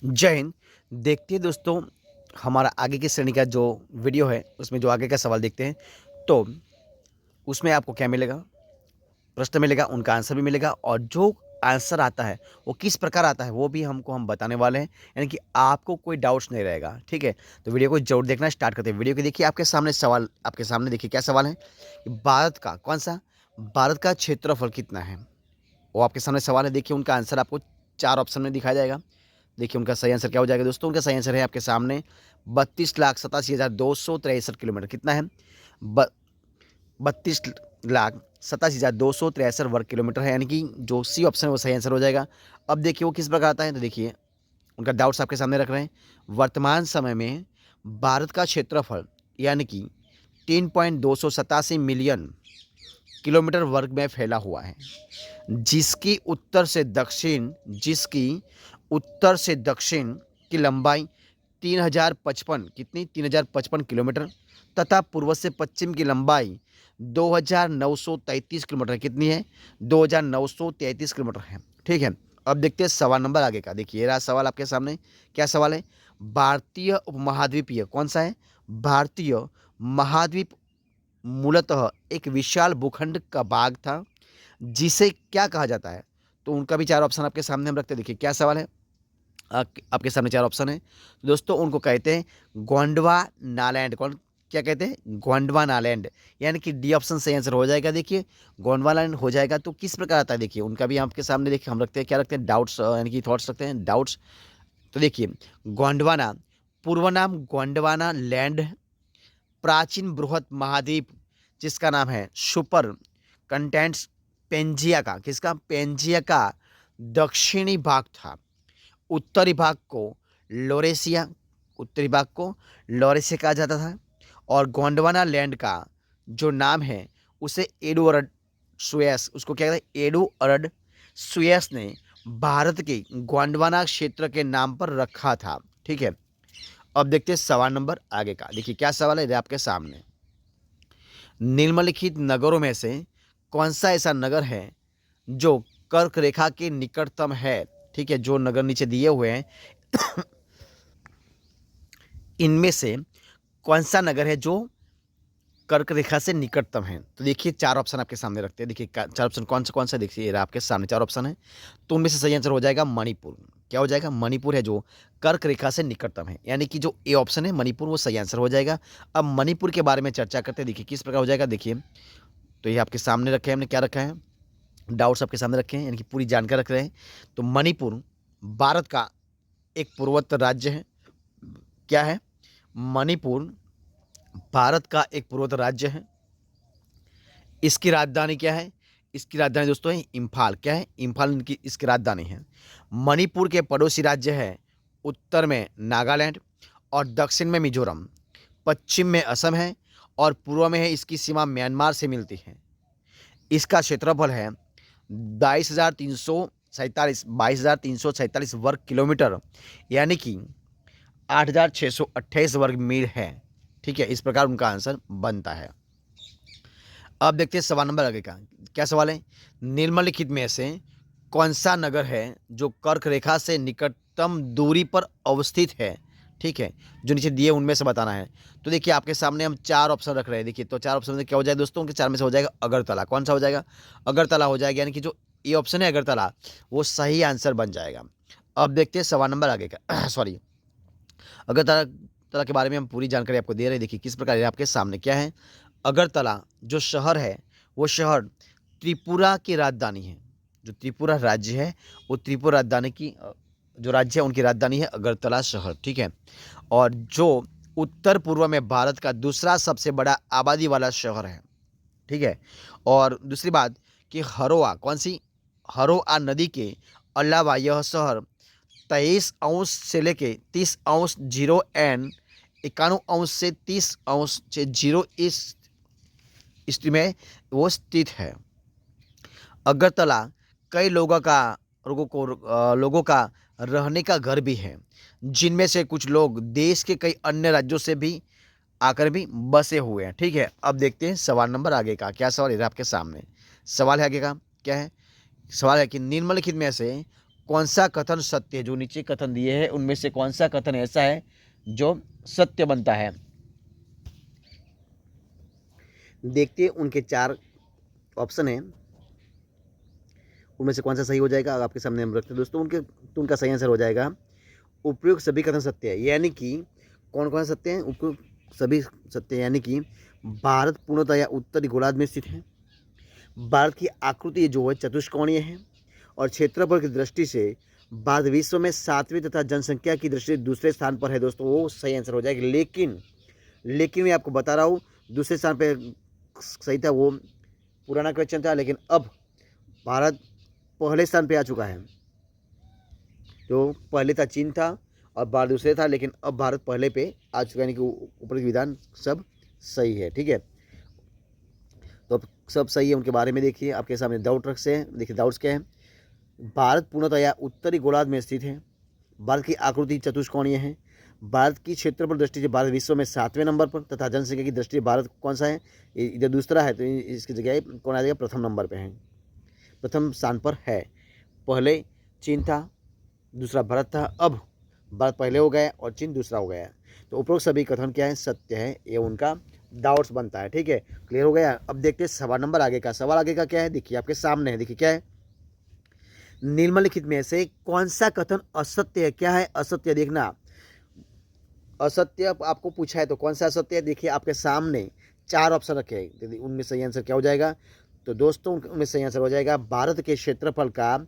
जय हिंद। देखते हैं दोस्तों, हमारा आगे की श्रेणी का जो वीडियो है उसमें जो आगे का सवाल देखते हैं तो उसमें आपको क्या मिलेगा, प्रश्न मिलेगा, उनका आंसर भी मिलेगा और जो आंसर आता है वो किस प्रकार आता है वो भी हम बताने वाले हैं। यानी कि आपको कोई डाउट्स नहीं रहेगा। ठीक है, तो वीडियो को जरूर देखना। स्टार्ट करते हैं वीडियो को। देखिए आपके सामने सवाल, आपके सामने देखिए क्या सवाल है कि भारत का कौन सा, भारत का क्षेत्रफल कितना है, वो आपके सामने सवाल है। देखिए उनका आंसर आपको 4 ऑप्शन में दिखाया जाएगा। देखिए उनका सही आंसर क्या हो जाएगा दोस्तों। उनका सही आंसर है आपके सामने 32,87,263 किलोमीटर। कितना है? 32,87,263 वर्ग किलोमीटर है। यानी कि जो सी ऑप्शन है वो सही आंसर हो जाएगा। अब देखिए वो किस प्रकार आता है, तो देखिए उनका डाउट्स आपके सामने रख रहे हैं। वर्तमान समय में भारत का क्षेत्रफल यानी कि 3.287 मिलियन किलोमीटर वर्ग में फैला हुआ है, जिसकी उत्तर से दक्षिण की लंबाई 3055, कितनी, 3055 किलोमीटर तथा पूर्व से पश्चिम की लंबाई 2933 किलोमीटर। कितनी है? 2933 किलोमीटर है। ठीक है, अब देखते हैं सवाल नंबर आगे का। देखिए ये रहा सवाल आपके सामने। क्या सवाल है? भारतीय उपमहाद्वीपीय कौन सा है? भारतीय महाद्वीप मूलतः एक विशाल भूखंड का भाग था जिसे क्या कहा जाता है। तो उनका भी 4 ऑप्शन आपके सामने हम रखते हैं। देखिए क्या सवाल है, आपके सामने 4 ऑप्शन है दोस्तों। उनको कहते हैं गोंडवा नालैंड। कौन, क्या कहते हैं? गोंडवा नालैंड। यानी कि डी ऑप्शन सही आंसर हो जाएगा। देखिए गोंडवा नालैंड हो जाएगा। तो किस प्रकार आता है देखिए उनका भी आपके सामने। देखिए हम रखते हैं, क्या रखते हैं, डाउट्स, यानी कि थॉट्स रखते हैं, डाउट्स। तो देखिए गोंडवाना पूर्व नाम गोंडवाना लैंड है। प्राचीन बृहत महाद्वीप जिसका नाम है सुपर कंटेंट्स पेंजिया का, किसका? पेंजिया का दक्षिणी भाग था। उत्तरी भाग को लोरेसिया, उत्तरी भाग को लोरेसिया कहा जाता था। और गोंडवाना लैंड का जो नाम है उसे एडवर्ड सुएस, उसको क्या कहते हैं? एडवर्ड सुएस ने भारत के गोंडवाना क्षेत्र के नाम पर रखा था। ठीक है, अब देखते हैं सवाल नंबर आगे का। देखिए क्या सवाल है आपके सामने। निम्नलिखित नगरों में से कौन सा ऐसा नगर है जो कर्क रेखा के निकटतम है? ठीक है, जो नगर नीचे दिए हुए हैं इनमें से कौन सा नगर है जो कर्क रेखा से निकटतम है? तो देखिए 4 ऑप्शन आपके सामने रखते हैं। देखिए 4 ऑप्शन कौन सा देखिए आपके सामने 4 ऑप्शन है। तो उनमें से सही आंसर हो जाएगा मणिपुर। क्या हो जाएगा? मणिपुर है जो कर्क रेखा से निकटतम है। यानी कि जो ए ऑप्शन है मणिपुर वो सही आंसर हो जाएगा। अब मणिपुर के बारे में चर्चा करते हैं। देखिए किस प्रकार हो जाएगा। देखिए तो ये आपके सामने रखे हैं, हमने क्या रखा है, डाउट्स आपके सामने रखे हैं, यानी कि पूरी जानकारी रख रहे हैं। तो मणिपुर भारत का एक पूर्वोत्तर राज्य है। क्या है? मणिपुर भारत का एक पूर्वोत्तर राज्य है। इसकी राजधानी क्या है? इसकी राजधानी दोस्तों है इम्फाल। क्या है? इम्फाल इनकी इसकी राजधानी है। मणिपुर के पड़ोसी राज्य है उत्तर में नागालैंड और दक्षिण में मिजोरम, पश्चिम में असम है और पूर्व में है इसकी सीमा म्यांमार से मिलती है। इसका क्षेत्रफल है 22,347 वर्ग किलोमीटर, यानी कि 8,628 वर्ग मील है। ठीक है, इस प्रकार उनका आंसर बनता है। अब देखते हैं सवाल नंबर आगे का। क्या सवाल है? निम्नलिखित में से कौन सा नगर है जो कर्क रेखा से निकटतम दूरी पर अवस्थित है? ठीक है, जो नीचे दिए उनमें से बताना है। तो देखिए आपके सामने हम 4 ऑप्शन रख रहे हैं। देखिए तो 4 ऑप्शन में क्या हो जाएगा दोस्तों? उनके 4 में से हो जाएगा अगरतला। कौन सा हो जाएगा? अगरतला हो जाएगा। यानी कि जो ए ऑप्शन है अगरतला वो सही आंसर बन जाएगा। अब देखते हैं सवाल नंबर आगे का सॉरी, अगरतला तला के बारे में हम पूरी जानकारी आपको दे रहे हैं। देखिए किस प्रकार है आपके सामने। क्या है? अगरतला जो शहर है वो शहर त्रिपुरा की राजधानी है। जो त्रिपुरा राज्य है वो त्रिपुरा राजधानी की जो राज्य है उनकी राजधानी है अगरतला शहर। ठीक है, और जो उत्तर पूर्व में भारत का दूसरा सबसे बड़ा आबादी वाला शहर है। ठीक है, और दूसरी बात कि हरोआ, कौन सी? हरोआ नदी के अलावा यह शहर 23 अंश से लेके 30 अंश 91 अंश से 30 अंश से 0 इस स्थिति में वो स्थित है। अगरतला कई लोगों का रहने का घर भी है, जिनमें से कुछ लोग देश के कई अन्य राज्यों से भी आकर भी बसे हुए हैं। ठीक है, अब देखते हैं सवाल नंबर आगे का। क्या सवाल है आपके सामने? सवाल है आगे का। क्या है? सवाल है कि निम्नलिखित में से कौन सा कथन सत्य है? जो नीचे कथन दिए हैं उनमें से कौन सा कथन ऐसा है जो सत्य बनता है? देखते उनके 4 ऑप्शन हैं, उनमें से कौन सा सही हो जाएगा। अब आपके सामने हम रखते हैं दोस्तों उनका सही आंसर हो जाएगा उपयुक्त सभी कथन सत्य है। यानी कि कौन कौन सत्य है? उपयुक्त सभी सत्य है, यानी कि भारत पूर्णतया उत्तरी गोलार्ध में स्थित है, भारत की आकृति जो है चतुष्कोणीय है, और क्षेत्रफल की दृष्टि से भारत विश्व में 7वें तथा जनसंख्या की दृष्टि से दूसरे स्थान पर है दोस्तों। वो सही आंसर हो जाएगा। लेकिन मैं आपको बता रहा हूँ दूसरे स्थान पर सही था, वो पुराना क्वेश्चन था, लेकिन अब भारत पहले स्थान पे आ चुका है। जो पहले था चीन था और भारत दूसरे था, लेकिन अब भारत पहले पे आ चुका है, यानी कि ऊपर की विधान सब सही है। ठीक है, तो अब सब सही है, उनके बारे में देखिए। आपके सामने डाउट रख से हैं, देखिए डाउट्स क्या है। भारत पूर्णतया उत्तरी गोलार्ध में स्थित है, भारत की आकृति चतुष्कोणीय है, भारत की क्षेत्रफल दृष्टि से भारत विश्व में 7वें नंबर पर, तथा जनसंख्या की दृष्टि से भारत कौन सा है? इधर दूसरा है, तो इसकी जगह कौन आ जाएगा? प्रथम नंबर पे है, प्रथम स्थान पर है। पहले चीन था, दूसरा भारत था, अब भारत पहले हो गया और चीन दूसरा हो गया। तो उपरोक्त सभी कथन क्या है? सत्य है, ये उनका डाउट्स बनता है। ठीक है, क्लियर हो गया। अब देखते हैं सवाल नंबर आगे का। सवाल आगे का क्या है? देखिए आपके सामने है, देखिए क्या है। निम्नलिखित में से कौन सा कथन असत्य है? क्या है असत्य? देखना, असत्य आपको पूछा है तो कौन सा असत्य है? देखिए आपके सामने 4 ऑप्शन रखे हैं, उनमें सही आंसर क्या हो जाएगा? तो दोस्तों उनमें सही आंसर हो जाएगा भारत के क्षेत्रफल का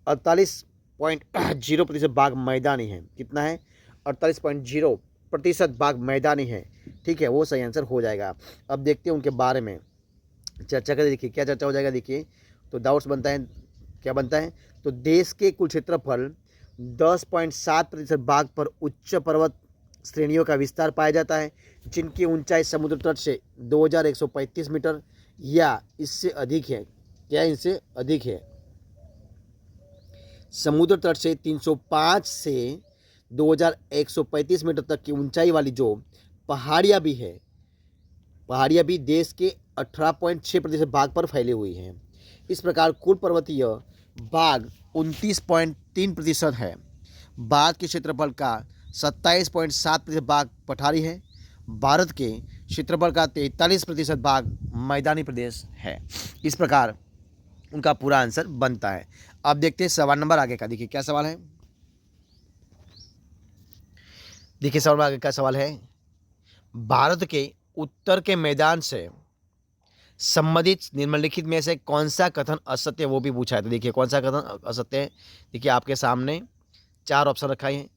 48.0% भाग मैदानी है। कितना है? 48.0% भाग मैदानी है। ठीक है, वो सही आंसर हो जाएगा। अब देखते हैं उनके बारे में चर्चा करें। देखिए क्या चर्चा हो जाएगा। देखिए तो डाउट्स बनता है, क्या बनता है? तो देश के कुल क्षेत्रफल 10.7% भाग पर उच्च पर्वत श्रेणियों का विस्तार पाया जाता है, जिनकी ऊंचाई समुद्र तट से 2135 मीटर या इससे अधिक है। क्या इनसे अधिक है? समुद्र तट से 305 से 2135 मीटर तक की ऊंचाई वाली जो पहाड़ियाँ भी है, पहाड़ियाँ भी देश के 18.6% भाग पर फैली हुई हैं। इस प्रकार कुल पर्वतीय भाग 29.3% है। भारत के क्षेत्रफल का 27.7% भाग पठारी है। भारत के क्षेत्रफल का 43% भाग मैदानी प्रदेश है। इस प्रकार उनका पूरा आंसर बनता है। अब देखते हैं सवाल नंबर आगे का। देखिए क्या सवाल है। देखिए सवाल आगे का सवाल है, भारत के उत्तर के मैदान से संबंधित निम्नलिखित में से कौन सा कथन असत्य है? वो भी पूछा है। तो देखिए कौन सा कथन असत्य है। देखिए आपके सामने 4 ऑप्शन रखा है।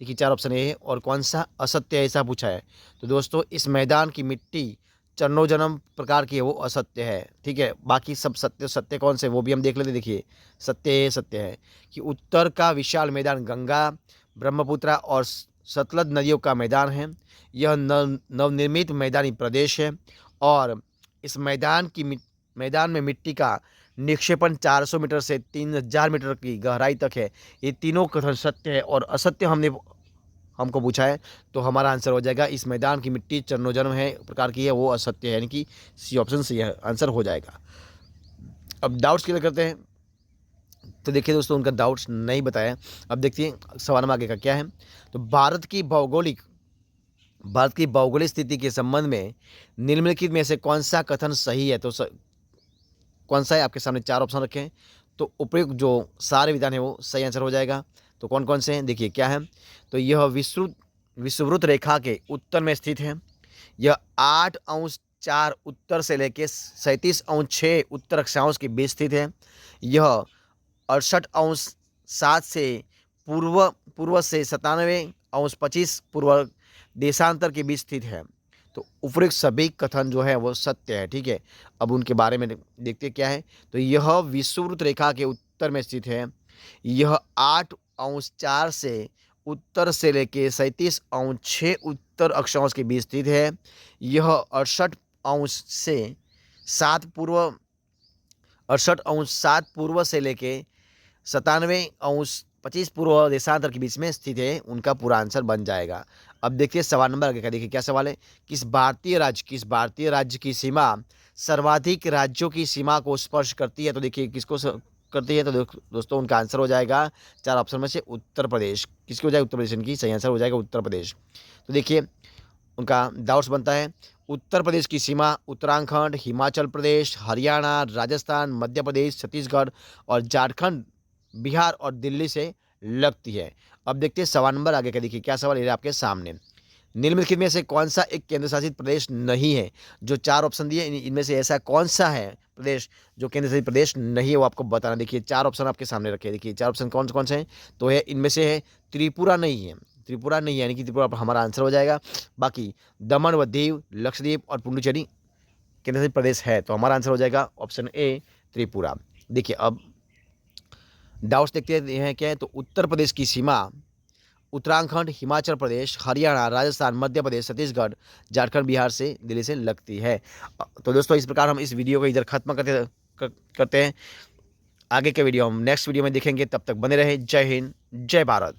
देखिए 4 ऑप्शन ये है और कौन सा असत्य है ऐसा पूछा है। तो दोस्तों इस मैदान की मिट्टी चन्नोजन्म प्रकार की है, वो असत्य है। ठीक है, बाकी सब सत्य सत्य कौन से वो भी हम देख लेते। देखिए सत्य है कि उत्तर का विशाल मैदान गंगा, ब्रह्मपुत्र और सतलज नदियों का मैदान है। यह नवनिर्मित मैदानी प्रदेश है और इस मैदान में मिट्टी का निक्षेपण 400 मीटर से 3000 मीटर की गहराई तक है। ये तीनों कथन सत्य है और असत्य हमको पूछा है, तो हमारा आंसर हो जाएगा इस मैदान की मिट्टी चन्नोजन्म है प्रकार की है, वो असत्य है, यानी कि सी ऑप्शन सही आंसर हो जाएगा। अब डाउट्स क्लियर करते हैं। तो देखिए दोस्तों उनका डाउट्स नहीं बताया। अब देखिए सवाल में आगे का क्या है। तो भारत की भौगोलिक स्थिति के संबंध में निम्नलिखित में से कौन सा कथन सही है? तो कौन सा है? आपके सामने 4 ऑप्शन रखे हैं, तो उपयुक्त जो सारे विधान है वो सही आंसर हो जाएगा। तो कौन कौन से हैं? देखिए क्या है। तो यह विषुववृत्त रेखा के उत्तर में स्थित है। यह 8°4 उत्तर से लेकर 37°6 उत्तर अक्षांश के बीच स्थित है। यह 68°7 से पूर्व से 97°25 पूर्व देशांतर के बीच स्थित है। तो उपरोक्त सभी कथन जो है वो सत्य है। ठीक है, अब उनके बारे में देखते क्या है। तो यह विषुववृत्त रेखा के उत्तर में स्थित है। यह 8°4 से उत्तर से लेकर 37°6 उत्तर अक्षांश के बीच स्थित है। यह 68°7 पूर्व से लेकर 97°25 पूर्व देशांतर के बीच में स्थित है। उनका पूरा आंसर बन जाएगा। अब देखिए सवाल नंबर आगे का। देखिए क्या सवाल है। किस भारतीय राज्य की सीमा सर्वाधिक राज्यों की सीमा को स्पर्श करती है? तो देखिए किसको करती है, तो दोस्तों उनका आंसर हो जाएगा 4 ऑप्शन में से उत्तर प्रदेश। किसकी हो जाएगा? उत्तर प्रदेश। इनकी सही आंसर हो जाएगा उत्तर प्रदेश। तो देखिए उनका डाउट्स बनता है, उत्तर प्रदेश की सीमा उत्तराखंड, हिमाचल प्रदेश, हरियाणा, राजस्थान, मध्य प्रदेश, छत्तीसगढ़ और झारखंड, बिहार और दिल्ली से लगती है। अब देखते हैं सवाल नंबर आगे का। देखिए क्या सवाल है आपके सामने, निम्नलिखित में से कौन सा एक केंद्र शासित प्रदेश नहीं है? जो 4 ऑप्शन दिए इनमें से ऐसा कौन सा है प्रदेश जो केंद्र शासित प्रदेश नहीं है, वो आपको बताना। देखिए 4 ऑप्शन आपके सामने रखे हैं। देखिए 4 ऑप्शन कौन कौन से हैं? तो है इनमें से है त्रिपुरा नहीं है, त्रिपुरा नहीं है, यानी कि त्रिपुरा पर हमारा आंसर हो जाएगा। बाकी दमन व दीव, लक्षद्वीप और पुडुचेरी केंद्र शासित प्रदेश है, तो हमारा आंसर हो जाएगा ऑप्शन ए त्रिपुरा। देखिए अब डाउट्स देखते हैं क्या है, तो उत्तर प्रदेश की सीमा उत्तराखंड, हिमाचल प्रदेश, हरियाणा, राजस्थान, मध्य प्रदेश, छत्तीसगढ़, झारखंड, बिहार से, दिल्ली से लगती है। तो दोस्तों इस प्रकार हम इस वीडियो को इधर खत्म करते हैं। आगे के वीडियो हम नेक्स्ट वीडियो में देखेंगे, तब तक बने रहे। जय हिंद, जय भारत।